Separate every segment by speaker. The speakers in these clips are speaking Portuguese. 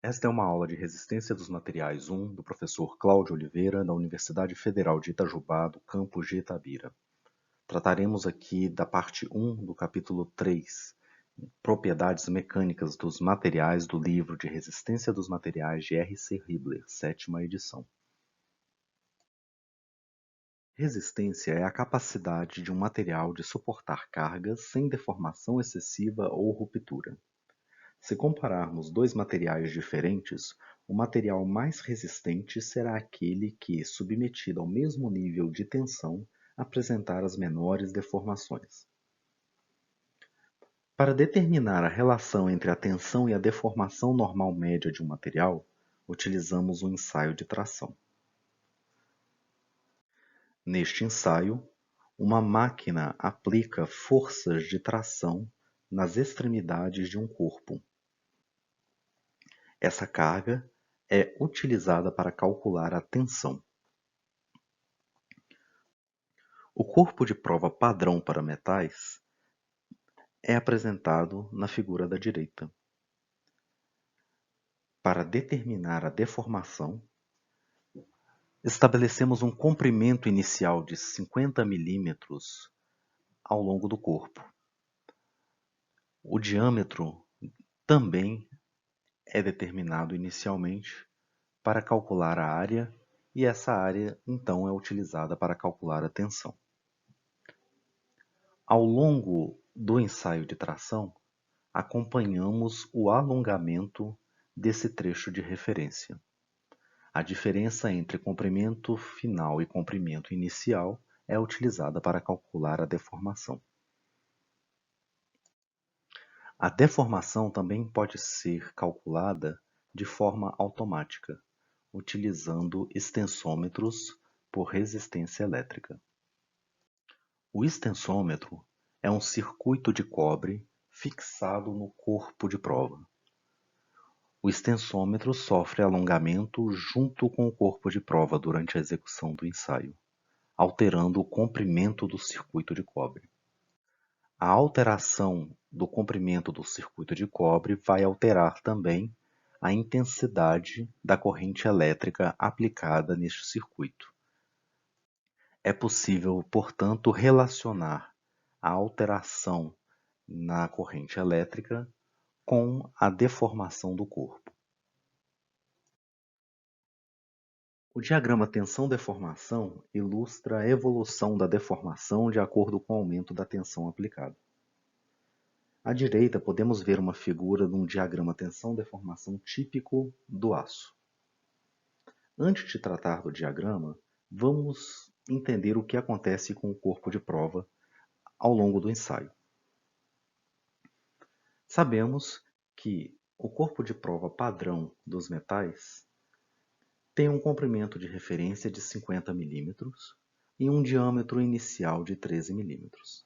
Speaker 1: Esta é uma aula de Resistência dos Materiais 1, do professor Cláudio Oliveira, da Universidade Federal de Itajubá, do campus de Itabira. Trataremos aqui da parte 1 do capítulo 3, Propriedades Mecânicas dos Materiais, do livro de Resistência dos Materiais de R.C. Hibbeler, 7ª edição. Resistência é a capacidade de um material de suportar cargas sem deformação excessiva ou ruptura. Se compararmos dois materiais diferentes, o material mais resistente será aquele que, submetido ao mesmo nível de tensão, apresentar as menores deformações. Para determinar a relação entre a tensão e a deformação normal média de um material, utilizamos o ensaio de tração. Neste ensaio, uma máquina aplica forças de tração nas extremidades de um corpo. Essa carga é utilizada para calcular a tensão. O corpo de prova padrão para metais é apresentado na figura da direita. Para determinar a deformação, estabelecemos um comprimento inicial de 50 milímetros ao longo do corpo. O diâmetro também é determinado inicialmente para calcular a área, e essa área então é utilizada para calcular a tensão. Ao longo do ensaio de tração, acompanhamos o alongamento desse trecho de referência. A diferença entre comprimento final e comprimento inicial é utilizada para calcular a deformação. A deformação também pode ser calculada de forma automática, utilizando extensômetros por resistência elétrica. O extensômetro é um circuito de cobre fixado no corpo de prova. O extensômetro sofre alongamento junto com o corpo de prova durante a execução do ensaio, alterando o comprimento do circuito de cobre. A alteração do comprimento do circuito de cobre vai alterar também a intensidade da corrente elétrica aplicada neste circuito. É possível, portanto, relacionar a alteração na corrente elétrica com a deformação do corpo. O diagrama tensão-deformação ilustra a evolução da deformação de acordo com o aumento da tensão aplicada. À direita, podemos ver uma figura de um diagrama tensão-deformação típico do aço. Antes de tratar do diagrama, vamos entender o que acontece com o corpo de prova ao longo do ensaio. Sabemos que o corpo de prova padrão dos metais tem um comprimento de referência de 50 milímetros e um diâmetro inicial de 13 milímetros.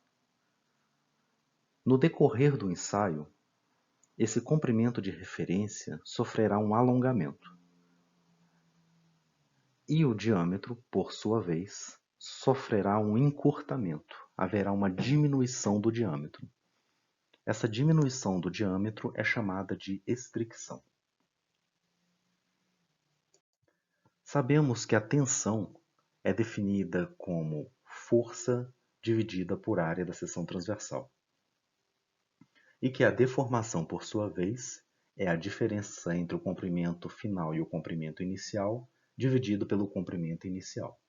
Speaker 1: No decorrer do ensaio, esse comprimento de referência sofrerá um alongamento e o diâmetro, por sua vez, sofrerá um encurtamento. Haverá uma diminuição do diâmetro. Essa diminuição do diâmetro é chamada de estricção. Sabemos que a tensão é definida como força dividida por área da seção transversal. E que a deformação, por sua vez, é a diferença entre o comprimento final e o comprimento inicial, dividido pelo comprimento inicial.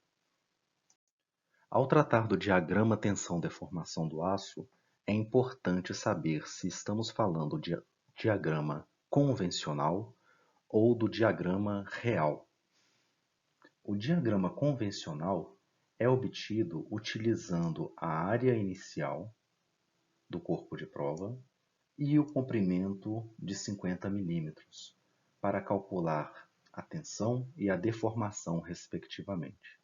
Speaker 1: Ao tratar do diagrama tensão-deformação do aço, é importante saber se estamos falando de diagrama convencional ou do diagrama real. O diagrama convencional é obtido utilizando a área inicial do corpo de prova e o comprimento de 50 milímetros para calcular a tensão e a deformação, respectivamente.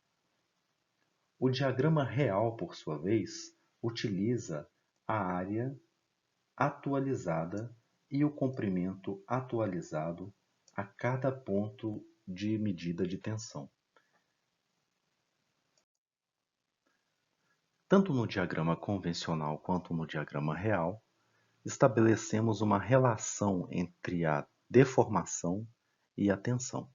Speaker 1: O diagrama real, por sua vez, utiliza a área atualizada e o comprimento atualizado a cada ponto de medida de tensão. Tanto no diagrama convencional quanto no diagrama real, estabelecemos uma relação entre a deformação e a tensão.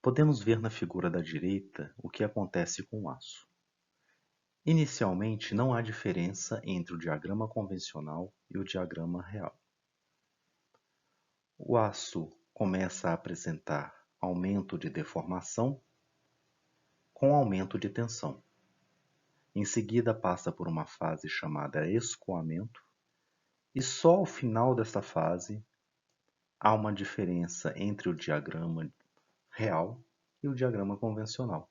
Speaker 1: Podemos ver na figura da direita o que acontece com o aço. Inicialmente, não há diferença entre o diagrama convencional e o diagrama real. O aço começa a apresentar aumento de deformação com aumento de tensão. Em seguida, passa por uma fase chamada escoamento, e só ao final desta fase há uma diferença entre o diagrama real e o diagrama convencional.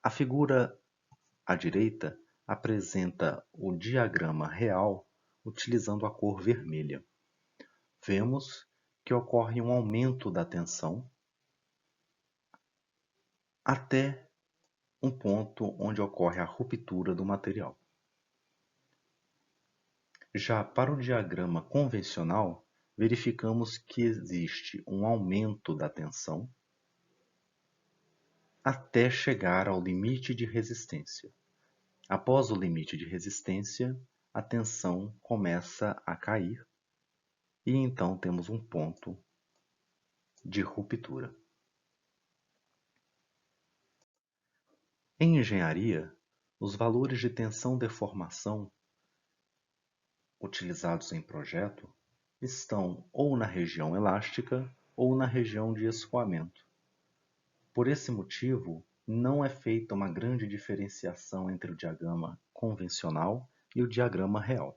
Speaker 1: A figura à direita apresenta o diagrama real utilizando a cor vermelha. Vemos que ocorre um aumento da tensão até um ponto onde ocorre a ruptura do material. Já para o diagrama convencional, verificamos que existe um aumento da tensão até chegar ao limite de resistência. Após o limite de resistência, a tensão começa a cair e então temos um ponto de ruptura. Em engenharia, os valores de tensão-deformação utilizados em projeto estão ou na região elástica ou na região de escoamento. Por esse motivo, não é feita uma grande diferenciação entre o diagrama convencional e o diagrama real.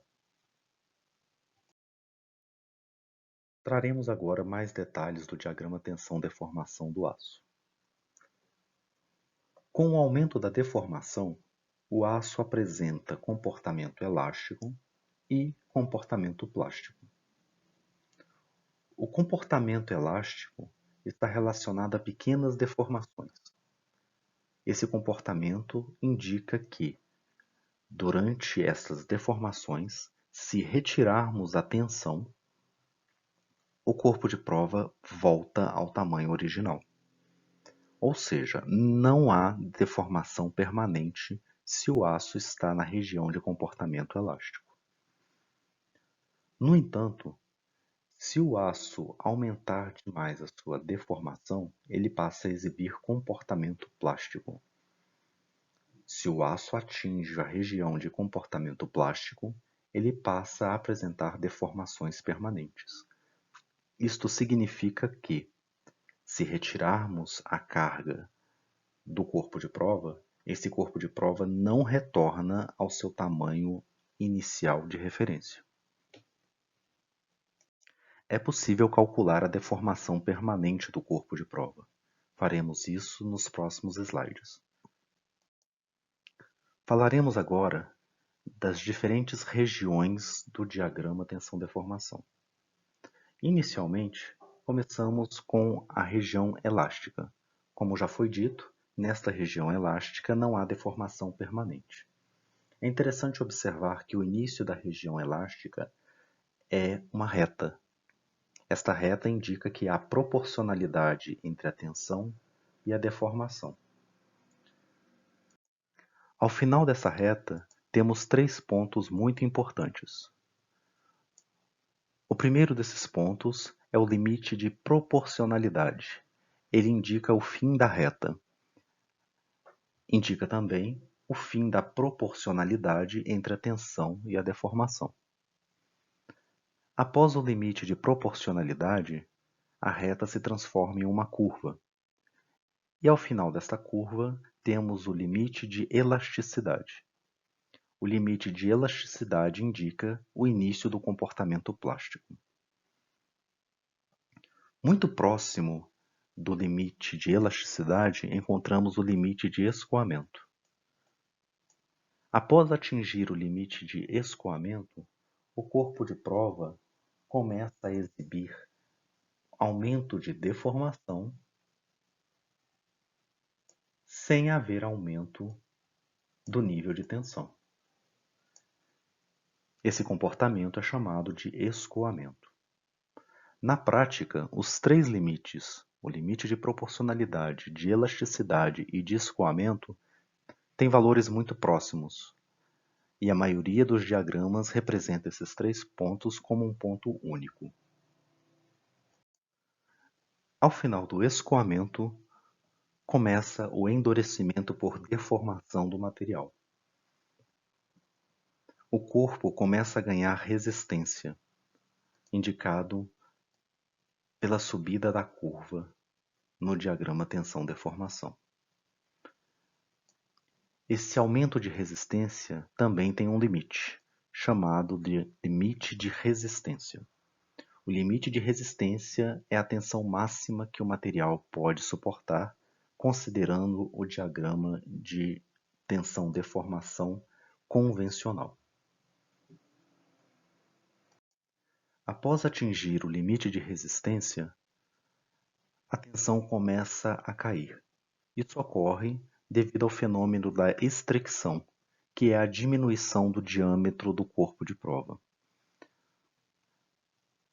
Speaker 1: Traremos agora mais detalhes do diagrama tensão-deformação do aço. Com o aumento da deformação, o aço apresenta comportamento elástico e comportamento plástico. O comportamento elástico está relacionado a pequenas deformações. Esse comportamento indica que, durante essas deformações, se retirarmos a tensão, o corpo de prova volta ao tamanho original. Ou seja, não há deformação permanente se o aço está na região de comportamento elástico. No entanto, se o aço aumentar demais a sua deformação, ele passa a exibir comportamento plástico. Se o aço atinge a região de comportamento plástico, ele passa a apresentar deformações permanentes. Isto significa que, se retirarmos a carga do corpo de prova, esse corpo de prova não retorna ao seu tamanho inicial de referência. É possível calcular a deformação permanente do corpo de prova. Faremos isso nos próximos slides. Falaremos agora das diferentes regiões do diagrama tensão-deformação. Inicialmente, começamos com a região elástica. Como já foi dito, nesta região elástica não há deformação permanente. É interessante observar que o início da região elástica é uma reta. Esta reta indica que há proporcionalidade entre a tensão e a deformação. Ao final dessa reta, temos 3 pontos muito importantes. O primeiro desses pontos é o limite de proporcionalidade. Ele indica o fim da reta. Indica também o fim da proporcionalidade entre a tensão e a deformação. Após o limite de proporcionalidade, a reta se transforma em uma curva. E ao final desta curva, temos o limite de elasticidade. O limite de elasticidade indica o início do comportamento plástico. Muito próximo do limite de elasticidade, encontramos o limite de escoamento. Após atingir o limite de escoamento, o corpo de prova começa a exibir aumento de deformação sem haver aumento do nível de tensão. Esse comportamento é chamado de escoamento. Na prática, os 3 limites, o limite de proporcionalidade, de elasticidade e de escoamento, têm valores muito próximos, e a maioria dos diagramas representa esses 3 pontos como um ponto único. Ao final do escoamento, começa o endurecimento por deformação do material. O corpo começa a ganhar resistência, indicado pela subida da curva no diagrama tensão-deformação. Esse aumento de resistência também tem um limite, chamado de limite de resistência. O limite de resistência é a tensão máxima que o material pode suportar, considerando o diagrama de tensão-deformação convencional. Após atingir o limite de resistência, a tensão começa a cair. Isso ocorre devido ao fenômeno da estricção, que é a diminuição do diâmetro do corpo de prova.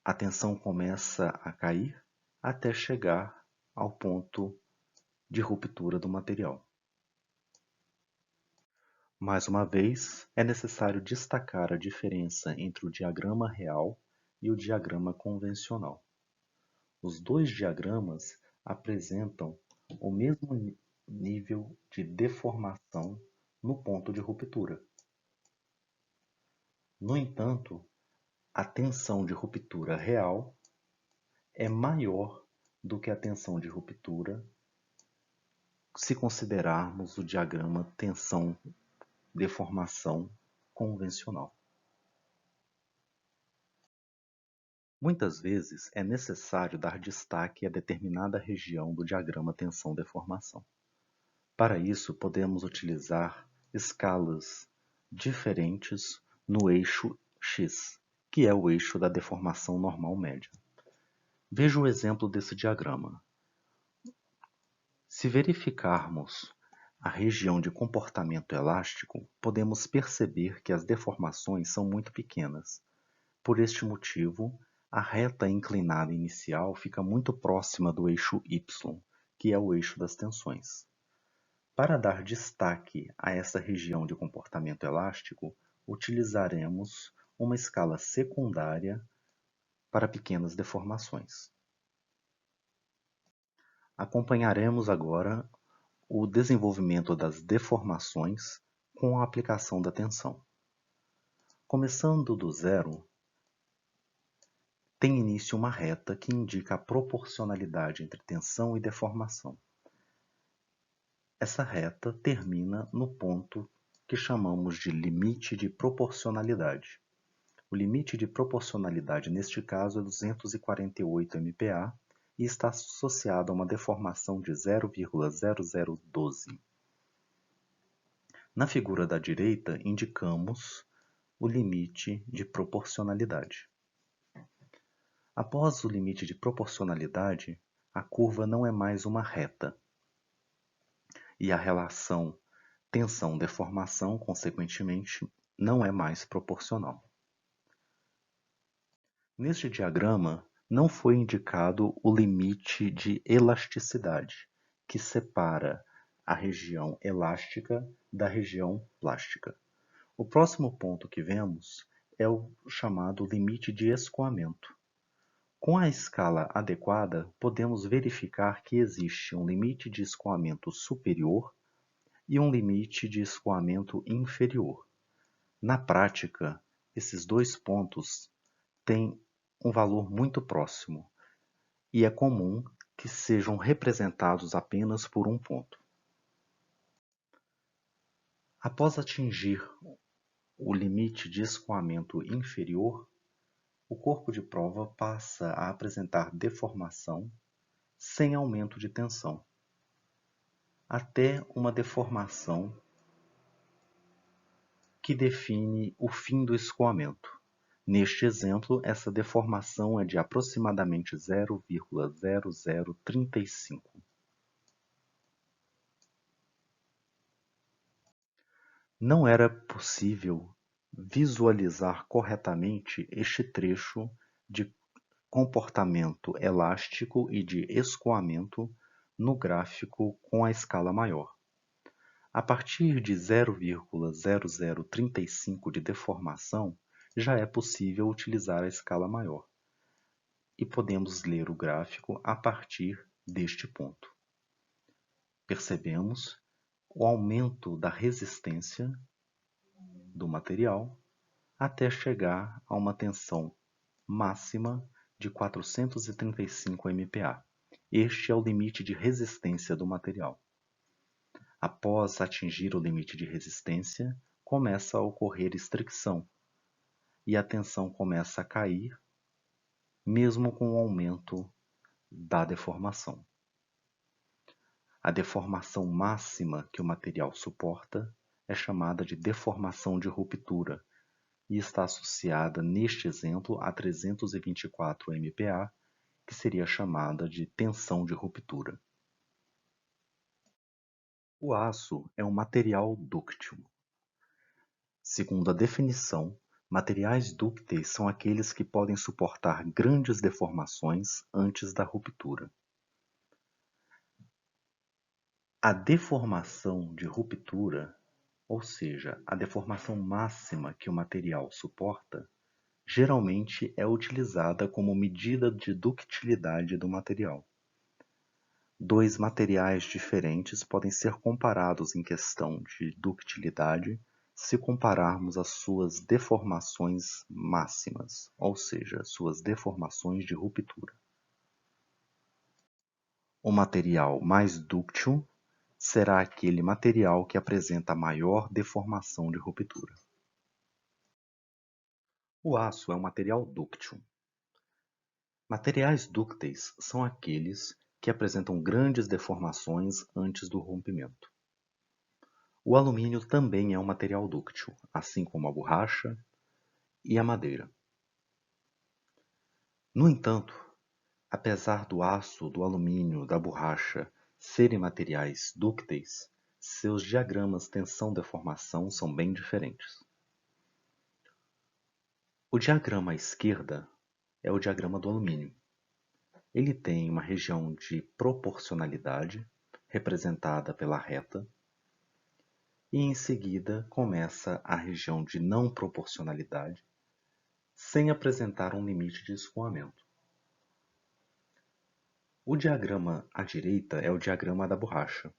Speaker 1: A tensão começa a cair até chegar ao ponto de ruptura do material. Mais uma vez, é necessário destacar a diferença entre o diagrama real e o diagrama convencional. Os dois diagramas apresentam o mesmo nível de deformação no ponto de ruptura. No entanto, a tensão de ruptura real é maior do que a tensão de ruptura se considerarmos o diagrama tensão-deformação convencional. Muitas vezes é necessário dar destaque a determinada região do diagrama tensão-deformação. Para isso, podemos utilizar escalas diferentes no eixo X, que é o eixo da deformação normal média. Veja o exemplo desse diagrama. Se verificarmos a região de comportamento elástico, podemos perceber que as deformações são muito pequenas. Por este motivo, a reta inclinada inicial fica muito próxima do eixo Y, que é o eixo das tensões. Para dar destaque a essa região de comportamento elástico, utilizaremos uma escala secundária para pequenas deformações. Acompanharemos agora o desenvolvimento das deformações com a aplicação da tensão. Começando do zero, tem início uma reta que indica a proporcionalidade entre tensão e deformação. Essa reta termina no ponto que chamamos de limite de proporcionalidade. O limite de proporcionalidade neste caso é 248 MPa e está associado a uma deformação de 0,0012. Na figura da direita, indicamos o limite de proporcionalidade. Após o limite de proporcionalidade, a curva não é mais uma reta, e a relação tensão-deformação, consequentemente, não é mais proporcional. Neste diagrama, não foi indicado o limite de elasticidade, que separa a região elástica da região plástica. O próximo ponto que vemos é o chamado limite de escoamento. Com a escala adequada, podemos verificar que existe um limite de escoamento superior e um limite de escoamento inferior. Na prática, esses dois pontos têm um valor muito próximo e é comum que sejam representados apenas por um ponto. Após atingir o limite de escoamento inferior, o corpo de prova passa a apresentar deformação sem aumento de tensão, até uma deformação que define o fim do escoamento. Neste exemplo, essa deformação é de aproximadamente 0,0035. Não era possível visualizar corretamente este trecho de comportamento elástico e de escoamento no gráfico com a escala maior. A partir de 0,0035 de deformação, já é possível utilizar a escala maior. e podemos ler o gráfico a partir deste ponto. Percebemos o aumento da resistência do material até chegar a uma tensão máxima de 435 MPa. Este é o limite de resistência do material. Após atingir o limite de resistência, começa a ocorrer estricção e a tensão começa a cair, mesmo com o aumento da deformação. A deformação máxima que o material suporta é chamada de deformação de ruptura e está associada, neste exemplo, a 324 MPa, que seria chamada de tensão de ruptura. O aço é um material dúctil. Segundo a definição, materiais dúcteis são aqueles que podem suportar grandes deformações antes da ruptura. A deformação de ruptura, ou seja, a deformação máxima que o material suporta, geralmente é utilizada como medida de ductilidade do material. Dois materiais diferentes podem ser comparados em questão de ductilidade se compararmos as suas deformações máximas, ou seja, suas deformações de ruptura. O material mais dúctil será aquele material que apresenta maior deformação de ruptura. O aço é um material dúctil. Materiais dúcteis são aqueles que apresentam grandes deformações antes do rompimento. O alumínio também é um material dúctil, assim como a borracha e a madeira. No entanto, apesar do aço, do alumínio, da borracha serem materiais dúcteis, seus diagramas tensão-deformação são bem diferentes. O diagrama à esquerda é o diagrama do alumínio. Ele tem uma região de proporcionalidade, representada pela reta, e em seguida começa a região de não proporcionalidade, sem apresentar um limite de escoamento. O diagrama à direita é o diagrama da borracha.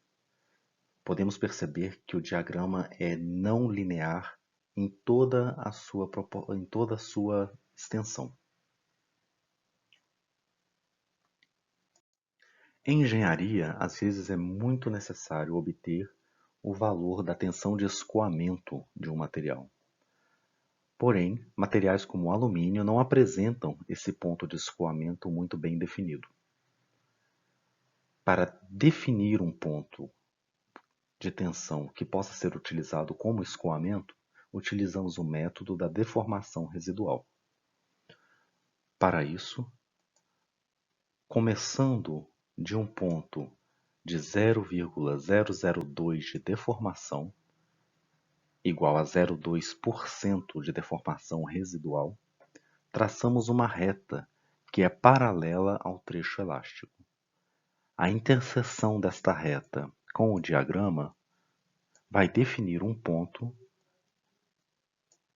Speaker 1: Podemos perceber que o diagrama é não linear em toda a sua extensão. Em engenharia, às vezes é muito necessário obter o valor da tensão de escoamento de um material. Porém, materiais como o alumínio não apresentam esse ponto de escoamento muito bem definido. Para definir um ponto de tensão que possa ser utilizado como escoamento, utilizamos o método da deformação residual. Para isso, começando de um ponto de 0,002 de deformação, igual a 0,2% de deformação residual, traçamos uma reta que é paralela ao trecho elástico. A interseção desta reta com o diagrama vai definir um ponto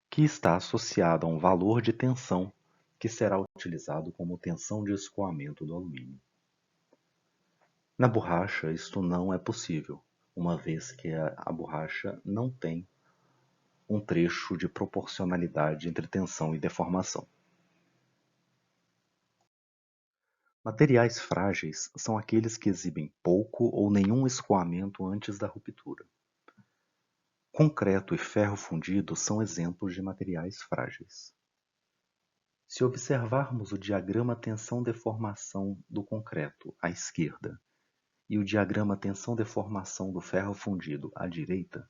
Speaker 1: que está associado a um valor de tensão que será utilizado como tensão de escoamento do alumínio. Na borracha, isto não é possível, uma vez que a borracha não tem um trecho de proporcionalidade entre tensão e deformação. Materiais frágeis são aqueles que exibem pouco ou nenhum escoamento antes da ruptura. Concreto e ferro fundido são exemplos de materiais frágeis. Se observarmos o diagrama tensão-deformação do concreto à esquerda e o diagrama tensão-deformação do ferro fundido à direita,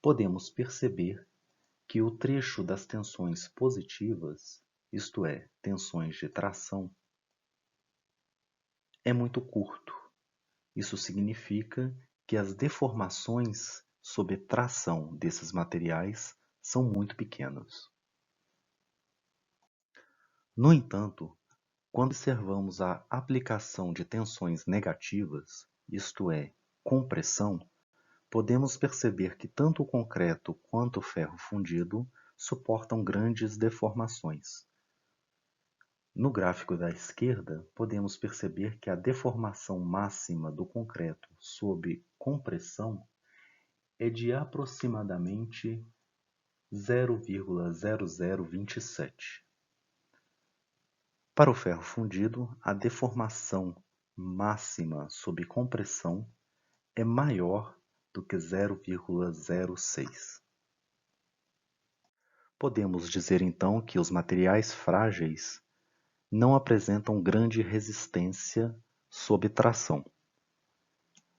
Speaker 1: podemos perceber que o trecho das tensões positivas, isto é, tensões de tração, é muito curto. Isso significa que as deformações sob tração desses materiais são muito pequenas. No entanto, quando observamos a aplicação de tensões negativas, isto é, compressão, podemos perceber que tanto o concreto quanto o ferro fundido suportam grandes deformações. No gráfico da esquerda, podemos perceber que a deformação máxima do concreto sob compressão é de aproximadamente 0,0027. Para o ferro fundido, a deformação máxima sob compressão é maior do que 0,06. Podemos dizer então que os materiais frágeis não apresentam grande resistência sob tração,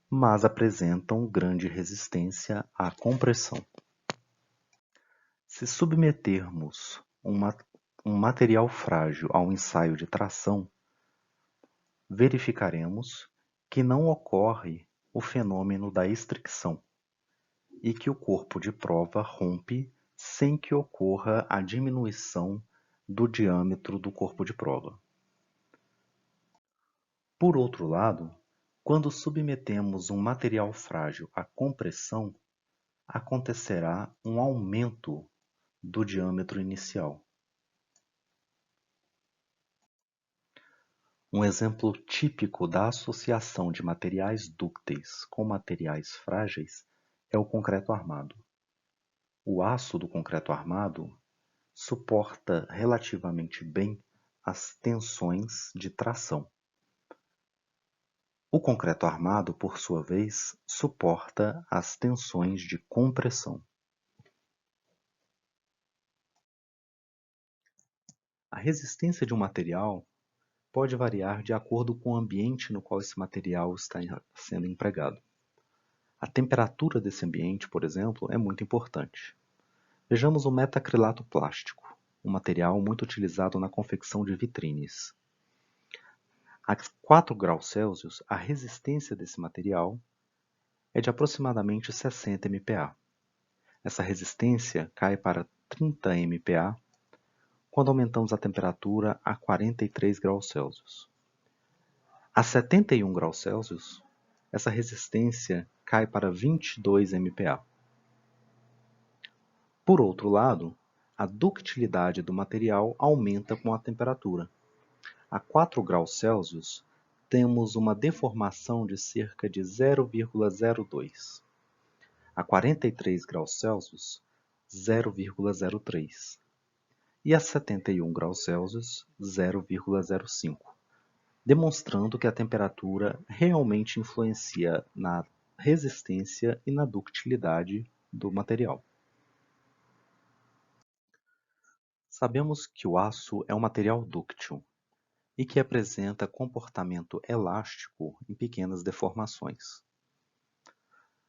Speaker 1: mas apresentam grande resistência à compressão. Se submetermos um material frágil ao ensaio de tração, verificaremos que não ocorre o fenômeno da estricção e que o corpo de prova rompe sem que ocorra a diminuição do diâmetro do corpo de prova. Por outro lado, quando submetemos um material frágil à compressão, acontecerá um aumento do diâmetro inicial. Um exemplo típico da associação de materiais dúcteis com materiais frágeis é o concreto armado. O aço do concreto armado suporta relativamente bem as tensões de tração. O concreto armado, por sua vez, suporta as tensões de compressão. A resistência de um material pode variar de acordo com o ambiente no qual esse material está sendo empregado. A temperatura desse ambiente, por exemplo, é muito importante. Vejamos o metacrilato plástico, um material muito utilizado na confecção de vitrines. A 4 graus Celsius, a resistência desse material é de aproximadamente 60 MPa. Essa resistência cai para 30 MPa quando aumentamos a temperatura a 43 graus Celsius. A 71 graus Celsius, essa resistência cai para 22 MPa. Por outro lado, a ductilidade do material aumenta com a temperatura. A 4 graus Celsius, temos uma deformação de cerca de 0,02. A 43 graus Celsius, 0,03. E a 71 graus Celsius, 0,05. Demonstrando que a temperatura realmente influencia na resistência e na ductilidade do material. Sabemos que o aço é um material dúctil e que apresenta comportamento elástico em pequenas deformações.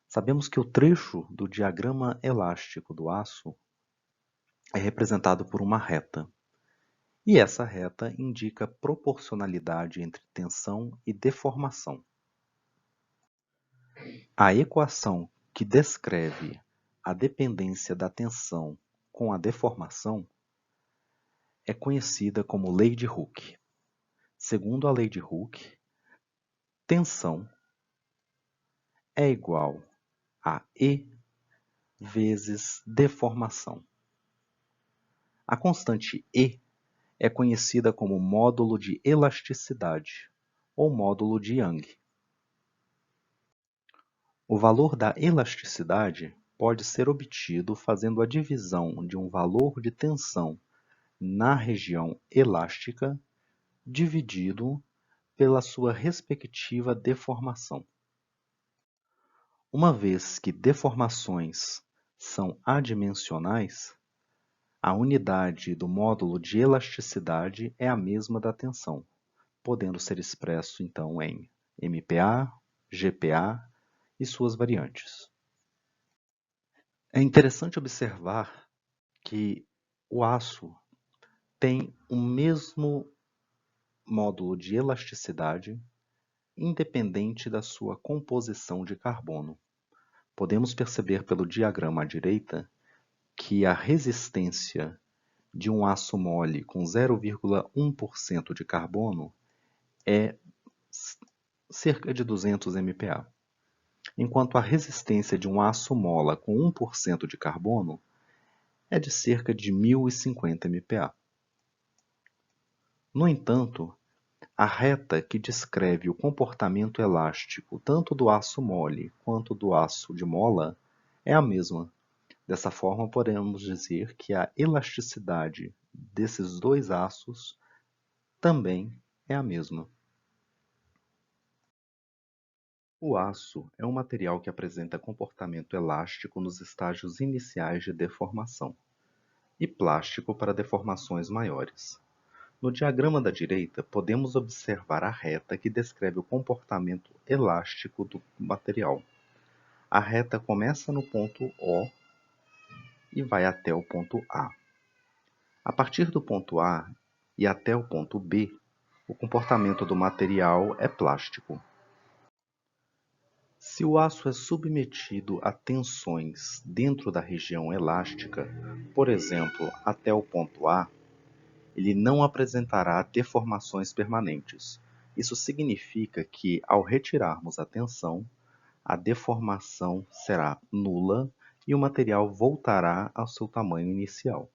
Speaker 1: Sabemos que o trecho do diagrama elástico do aço é representado por uma reta, e essa reta indica proporcionalidade entre tensão e deformação. A equação que descreve a dependência da tensão com a deformação é conhecida como lei de Hooke. Segundo a lei de Hooke, tensão é igual a E vezes deformação. A constante E é conhecida como módulo de elasticidade ou módulo de Young. O valor da elasticidade pode ser obtido fazendo a divisão de um valor de tensão na região elástica dividido pela sua respectiva deformação. Uma vez que deformações são adimensionais, a unidade do módulo de elasticidade é a mesma da tensão, podendo ser expresso então em MPa, GPa e suas variantes. É interessante observar que o aço tem o mesmo módulo de elasticidade independente da sua composição de carbono. Podemos perceber pelo diagrama à direita que a resistência de um aço mole com 0,1% de carbono é cerca de 200 MPa, enquanto a resistência de um aço mola com 1% de carbono é de cerca de 1050 MPa. No entanto, a reta que descreve o comportamento elástico tanto do aço mole quanto do aço de mola é a mesma. Dessa forma, podemos dizer que a elasticidade desses dois aços também é a mesma. O aço é um material que apresenta comportamento elástico nos estágios iniciais de deformação e plástico para deformações maiores. No diagrama da direita, podemos observar a reta que descreve o comportamento elástico do material. A reta começa no ponto O e vai até o ponto A. A partir do ponto A e até o ponto B, o comportamento do material é plástico. Se o aço é submetido a tensões dentro da região elástica, por exemplo, até o ponto A, ele não apresentará deformações permanentes. Isso significa que, ao retirarmos a tensão, a deformação será nula e o material voltará ao seu tamanho inicial.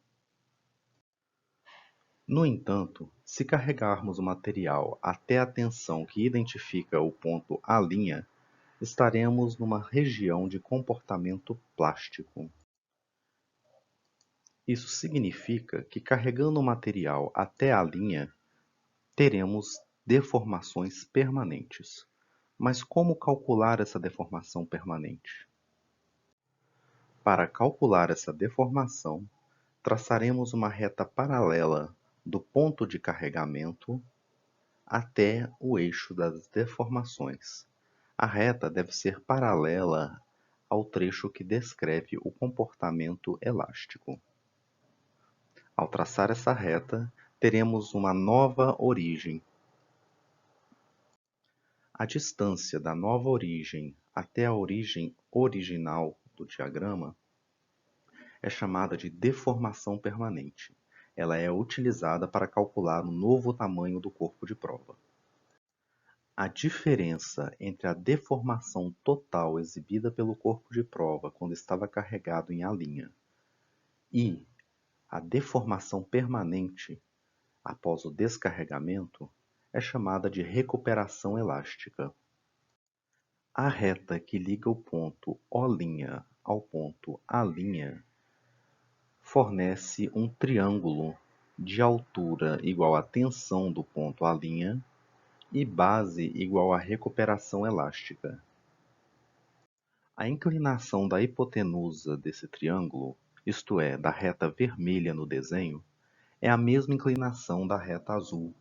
Speaker 1: No entanto, se carregarmos o material até a tensão que identifica o ponto A', estaremos numa região de comportamento plástico. Isso significa que carregando o material até a linha, teremos deformações permanentes. Mas como calcular essa deformação permanente? Para calcular essa deformação, traçaremos uma reta paralela do ponto de carregamento até o eixo das deformações. A reta deve ser paralela ao trecho que descreve o comportamento elástico. Ao traçar essa reta, teremos uma nova origem. A distância da nova origem até a origem original do diagrama é chamada de deformação permanente. Ela é utilizada para calcular o novo tamanho do corpo de prova. A diferença entre a deformação total exibida pelo corpo de prova quando estava carregado em A' e a deformação permanente após o descarregamento é chamada de recuperação elástica. A reta que liga o ponto O' ao ponto A' fornece um triângulo de altura igual à tensão do ponto A' e base igual à recuperação elástica. A inclinação da hipotenusa desse triângulo, isto é, da reta vermelha no desenho, é a mesma inclinação da reta azul.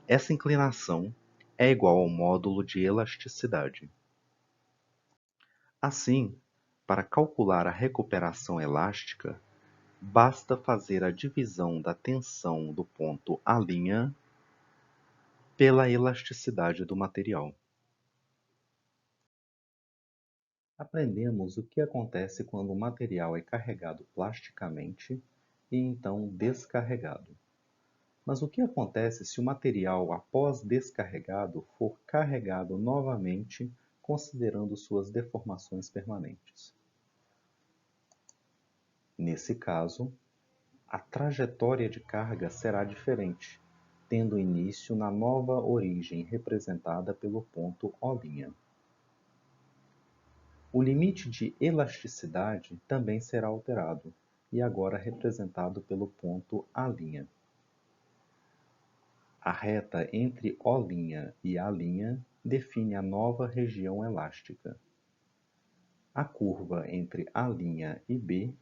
Speaker 1: Essa inclinação é igual ao módulo de elasticidade. Assim, para calcular a recuperação elástica, basta fazer a divisão da tensão do ponto A' pela elasticidade do material. Aprendemos o que acontece quando o material é carregado plasticamente e então descarregado. Mas o que acontece se o material, após descarregado, for carregado novamente, considerando suas deformações permanentes? Nesse caso, a trajetória de carga será diferente, tendo início na nova origem representada pelo ponto O'. O limite de elasticidade também será alterado, e agora representado pelo ponto A'. A reta entre O' e A' define a nova região elástica. A curva entre A' e B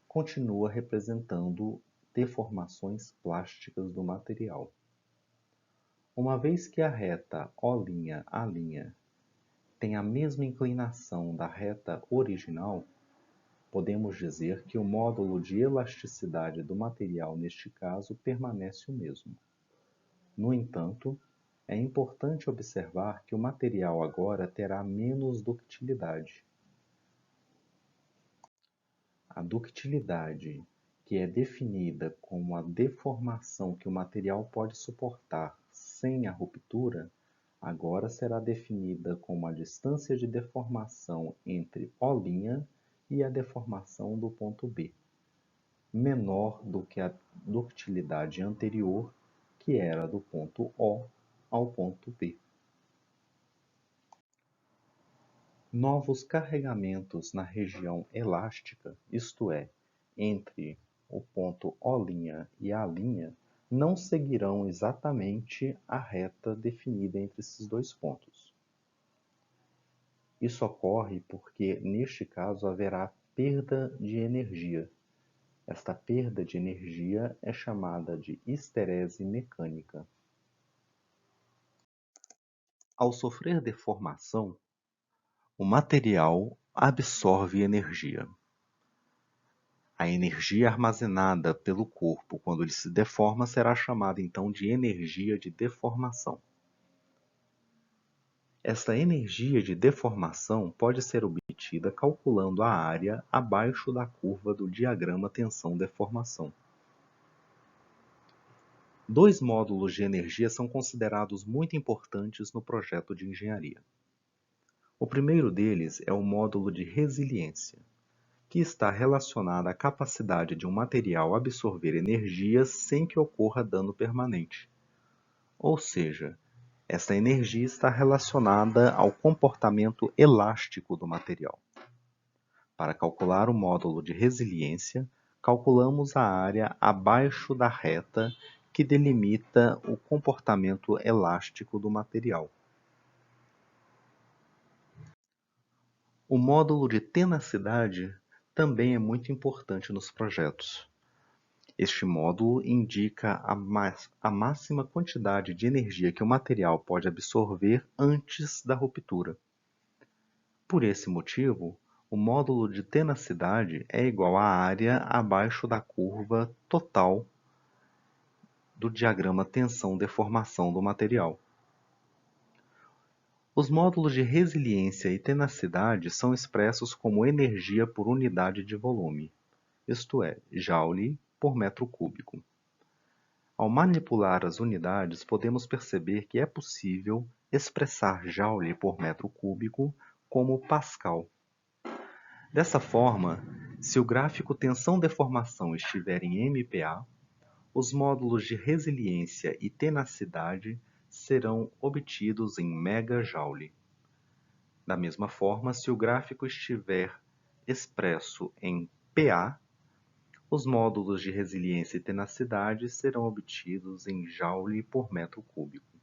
Speaker 1: continua representando deformações plásticas do material. Uma vez que a reta O'A' tem a mesma inclinação da reta original, podemos dizer que o módulo de elasticidade do material neste caso permanece o mesmo. No entanto, é importante observar que o material agora terá menos ductilidade. A ductilidade, que é definida como a deformação que o material pode suportar sem a ruptura, agora será definida como a distância de deformação entre O' e a deformação do ponto B. menor do que a ductilidade anterior, que era do ponto O ao ponto P. Novos carregamentos na região elástica, isto é, entre o ponto O' e A', não seguirão exatamente a reta definida entre esses dois pontos. Isso ocorre porque, neste caso, haverá perda de energia. Esta perda de energia é chamada de histerese mecânica. Ao sofrer deformação, o material absorve energia. A energia armazenada pelo corpo quando ele se deforma será chamada então de energia de deformação. Esta energia de deformação pode ser obtida calculando a área abaixo da curva do diagrama tensão-deformação. Dois módulos de energia são considerados muito importantes no projeto de engenharia. O primeiro deles é o módulo de resiliência, que está relacionado à capacidade de um material absorver energia sem que ocorra dano permanente. Ou seja, essa energia está relacionada ao comportamento elástico do material. Para calcular o módulo de resiliência, calculamos a área abaixo da reta que delimita o comportamento elástico do material. O módulo de tenacidade também é muito importante nos projetos. Este módulo indica a máxima quantidade de energia que o material pode absorver antes da ruptura. Por esse motivo, o módulo de tenacidade é igual à área abaixo da curva total do diagrama tensão-deformação do material. Os módulos de resiliência e tenacidade são expressos como energia por unidade de volume, isto é, joule por metro cúbico. Ao manipular as unidades, podemos perceber que é possível expressar joule por metro cúbico como pascal. Dessa forma, se o gráfico tensão-deformação estiver em MPa, os módulos de resiliência e tenacidade serão obtidos em megajoule. Da mesma forma, se o gráfico estiver expresso em Pa, os módulos de resiliência e tenacidade serão obtidos em joule por metro cúbico.